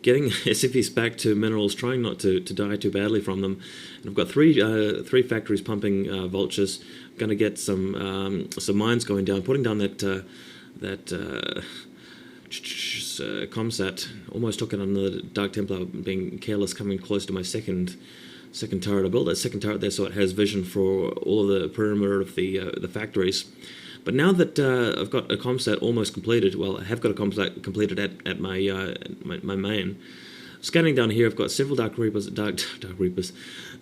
getting SCVs back to minerals, trying not to die too badly from them. And I've got three factories pumping vultures. Going to get some mines going down, putting down that comsat. Almost took it on the Dark Templar, being careless, coming close to my second turret. I built that second turret there so it has vision for all of the perimeter of the factories. But now that I've got a comsat almost completed, well, I have got a comsat completed at my main. Scanning down here, I've got several Dark Reapers. Dark Reapers.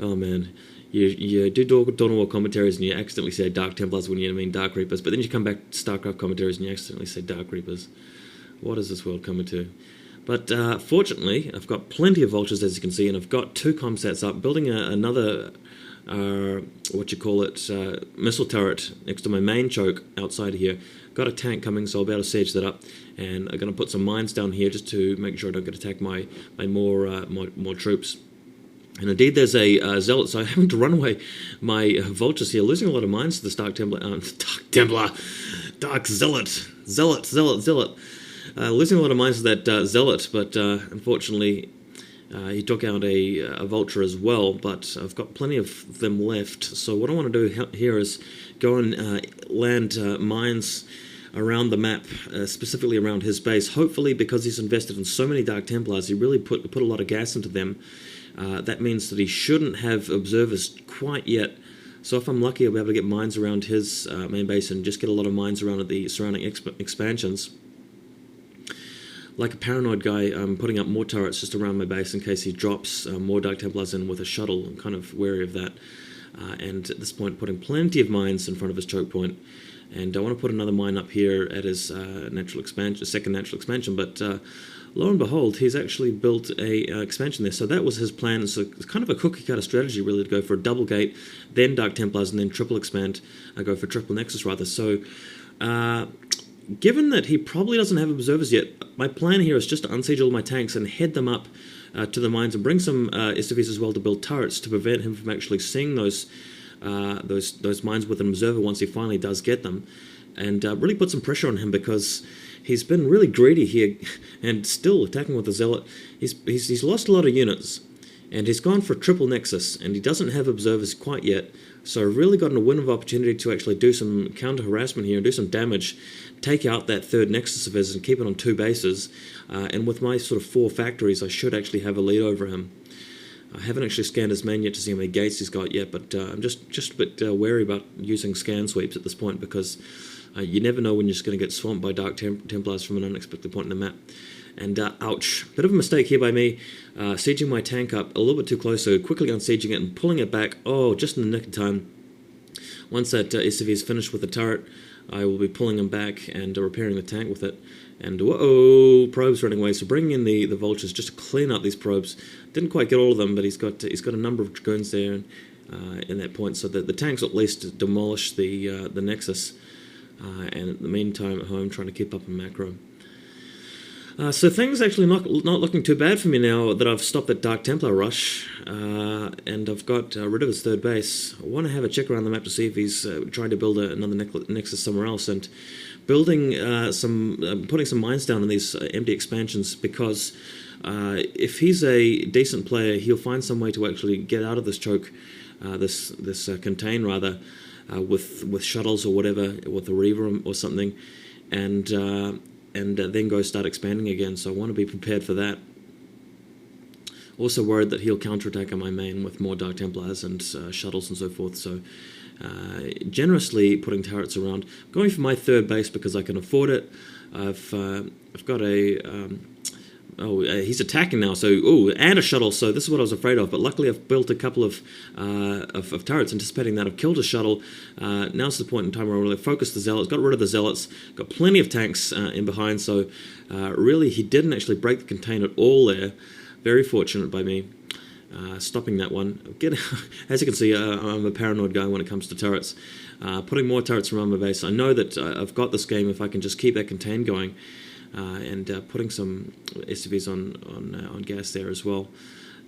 Oh man, you do Dawn of War commentaries and you accidentally say Dark Templars when you mean Dark Reapers, but then you come back to StarCraft commentaries and you accidentally say Dark Reapers. What is this world coming to? But fortunately, I've got plenty of vultures, as you can see, and I've got 2 comsats up, building another missile turret next to my main choke outside here. Got a tank coming, so I'll be able to siege that up, and I'm going to put some mines down here just to make sure I don't get attacked by more troops. And indeed, there's a zealot, so I having to run away my vultures here, losing a lot of mines to this Dark Zealot. Losing a lot of mines to that zealot, but unfortunately, he took out a vulture as well, but I've got plenty of them left. So what I want to do here is go and land mines around the map, specifically around his base. Hopefully, because he's invested in so many Dark Templars, he really put a lot of gas into them. That means that he shouldn't have observers quite yet. So if I'm lucky, I'll be able to get mines around his main base and just get a lot of mines around the surrounding expansions. Like a paranoid guy, I'm putting up more turrets just around my base in case he drops more Dark Templars in with a shuttle. I'm kind of wary of that. And at this point, putting plenty of mines in front of his choke point. And I want to put another mine up here at his second natural expansion. But lo and behold, he's actually built a expansion there. So that was his plan. So it's kind of a cookie-cutter strategy, really, to go for a double gate, then Dark Templars, and then triple expand. I go for triple Nexus, rather. So given that he probably doesn't have observers yet, my plan here is just to unsiege all my tanks and head them up to the mines and bring some SCVs as well to build turrets to prevent him from actually seeing those mines with an observer once he finally does get them, and really put some pressure on him because he's been really greedy here and still attacking with a zealot. He's lost a lot of units, and he's gone for triple Nexus, and he doesn't have observers quite yet. So I've really gotten a window of opportunity to actually do some counter-harassment here and do some damage, take out that third Nexus of his and keep it on 2 bases. And with my sort of 4 factories, I should actually have a lead over him. I haven't actually scanned his main yet to see how many gates he's got yet, but I'm just a bit wary about using scan sweeps at this point because you never know when you're just going to get swamped by Dark Templars from an unexpected point in the map. And ouch, bit of a mistake here by me, sieging my tank up a little bit too close, so quickly unsieging it and pulling it back, just in the nick of time. Once that SCV is finished with the turret, I will be pulling him back and repairing the tank with it. And whoa, probes running away, so bringing in the vultures just to clean up these probes. Didn't quite get all of them, but he's got a number of dragoons there in that point, so that the tanks at least demolish the Nexus. And in the meantime at home, trying to keep up a macro. So things actually not looking too bad for me now that I've stopped that Dark Templar rush, and I've got rid of his third base. I want to have a check around the map to see if he's trying to build another Nexus somewhere else, and building putting some mines down in these empty expansions, because if he's a decent player, he'll find some way to actually get out of this choke, this contain rather, with shuttles or whatever, with a Reaver or something, and then go start expanding again, so I want to be prepared for that. Also worried that he'll counterattack on my main with more Dark Templars and shuttles and so forth, so generously putting turrets around. Going for my third base because I can afford it. I've got a... he's attacking now, and a shuttle, so this is what I was afraid of, but luckily I've built a couple of turrets anticipating that. I've killed a shuttle. Now's the point in time where I really focused the zealots, got rid of the zealots, got plenty of tanks in behind, so really he didn't actually break the contain at all there. Very fortunate by me. Stopping that one. As you can see, I'm a paranoid guy when it comes to turrets. Putting more turrets around my base. I know that I've got this game if I can just keep that contain going. And putting some SCVs on gas there as well.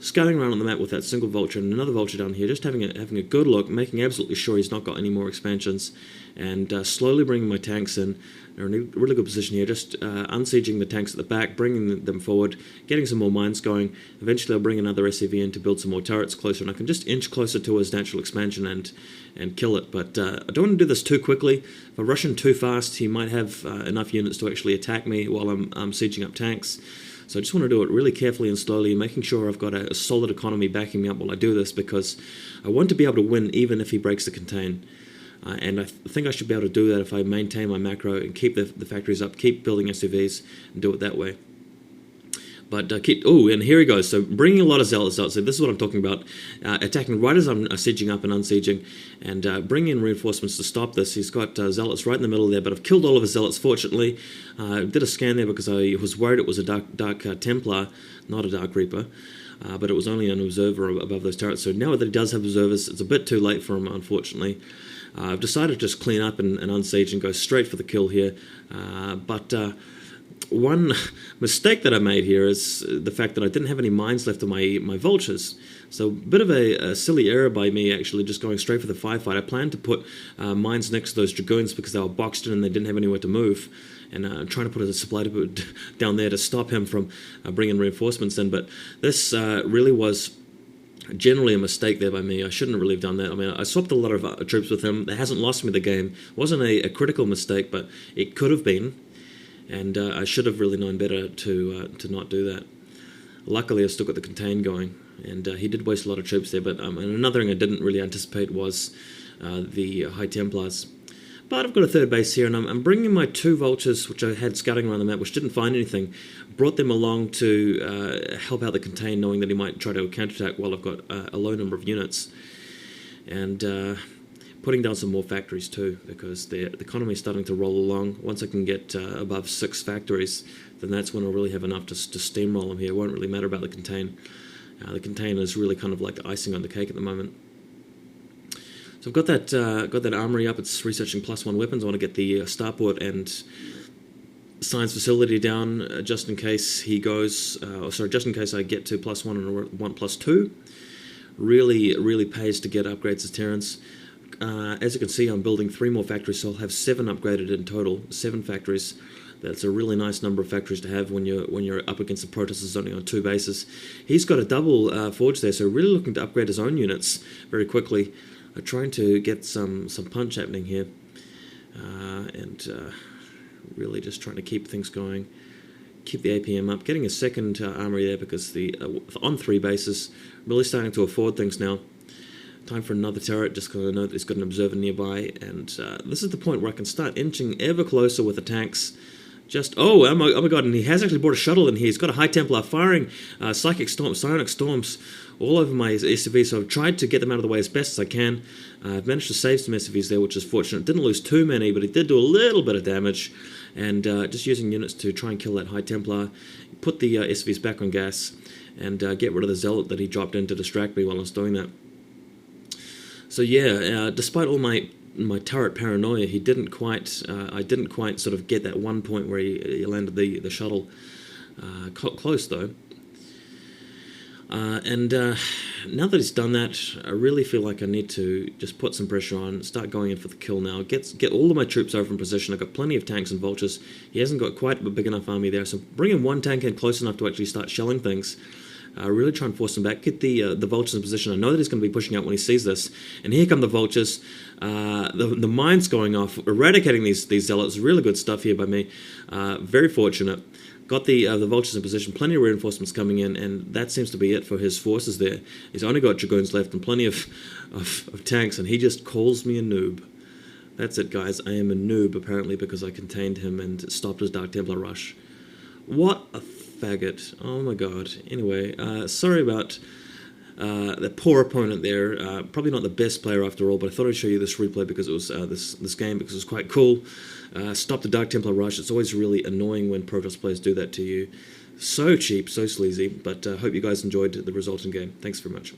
scattering around on the map with that single vulture and another vulture down here, just having a good look, making absolutely sure he's not got any more expansions, and slowly bringing my tanks in. They're in a really good position here, just unsieging the tanks at the back, bringing them forward, getting some more mines going. Eventually I'll bring another SCV in to build some more turrets closer, and I can just inch closer to his natural expansion and kill it. But I don't want to do this too quickly. If I rush in too fast, he might have enough units to actually attack me while I'm sieging up tanks. So I just want to do it really carefully and slowly, making sure I've got a solid economy backing me up while I do this, because I want to be able to win even if he breaks the contain. And I think I should be able to do that if I maintain my macro and keep the factories up, keep building SUVs, and do it that way. But and here he goes. So bringing a lot of zealots out. So this is what I'm talking about. Attacking right as I'm sieging up and unsieging, and bringing in reinforcements to stop this. He's got zealots right in the middle there, but I've killed all of his zealots, fortunately. Did a scan there because I was worried it was a Dark Templar, not a Dark Reaper. But it was only an observer above those turrets. So now that he does have observers, it's a bit too late for him, unfortunately. I've decided to just clean up and unsiege and go straight for the kill here. But one mistake that I made here is the fact that I didn't have any mines left on my vultures. So a bit of a silly error by me, actually, just going straight for the firefight. I planned to put mines next to those dragoons because they were boxed in and they didn't have anywhere to move. And trying to put a supply depot down there to stop him from bringing reinforcements in. But this really was generally a mistake there by me. I shouldn't have really have done that. I mean, I swapped a lot of troops with him. That hasn't lost me the game. It wasn't a critical mistake, but it could have been. And I should have really known better to not do that. Luckily, I still got the contain going, and he did waste a lot of troops there. But and another thing I didn't really anticipate was the High Templars. But I've got a third base here, and I'm bringing my 2 vultures, which I had scouting around the map, which didn't find anything. Brought them along to help out the contain, knowing that he might try to counterattack while I've got a low number of units. And putting down some more factories too, because the economy is starting to roll along. Once I can get above 6 factories, then that's when I'll really have enough to steamroll them here. It won't really matter about the contain. The contain is really kind of like the icing on the cake at the moment. So I've got that armory up. It's researching +1 weapons. I want to get the starport and science facility down just in case he goes. Just in case I get to +1 and 1 +2. Really pays to get upgrades as Terrans. As you can see, I'm building 3 more factories, so I'll have 7 upgraded in total. 7 factories. That's a really nice number of factories to have when you're up against the protesters only on 2 bases. He's got a double forge there, so really looking to upgrade his own units very quickly. Trying to get some punch happening here, and really just trying to keep things going, keep the APM up, getting a second armory there because on 3 bases, really starting to afford things now. Time for another turret, just because I know that he's got an observer nearby, and this is the point where I can start inching ever closer with the tanks. Oh my god, and he has actually brought a shuttle in here. He's got a High Templar firing Psionic Storms all over my SCV, so I've tried to get them out of the way as best as I can. I've managed to save some SCVs there, which is fortunate. Didn't lose too many, but it did do a little bit of damage, and just using units to try and kill that High Templar, put the SCVs back on gas, and get rid of the Zealot that he dropped in to distract me while I was doing that. So yeah, despite all my turret paranoia, I didn't quite sort of get that one point where he landed the shuttle. Close though. And now that he's done that, I really feel like I need to just put some pressure on, start going in for the kill now, get all of my troops over in position. I've got plenty of tanks and vultures. He hasn't got quite a big enough army there, so bringing 1 tank in close enough to actually start shelling things. Really try and force him back, get the vultures in position. I know that he's going to be pushing out when he sees this, and here come the vultures. The mines going off, eradicating these zealots. Really good stuff here by me. Very fortunate. Got the vultures in position, plenty of reinforcements coming in, and that seems to be it for his forces there. He's only got dragoons left and plenty of tanks, and he just calls me a noob. That's it, guys. I am a noob, apparently, because I contained him and stopped his Dark Templar rush. What a faggot. Oh my god. Anyway, sorry about the poor opponent there. Probably not the best player after all, but I thought I'd show you this replay because it was this game because it was quite cool. Stop the Dark Templar rush. It's always really annoying when Protoss players do that to you. So cheap, so sleazy, but I hope you guys enjoyed the resulting game. Thanks very much.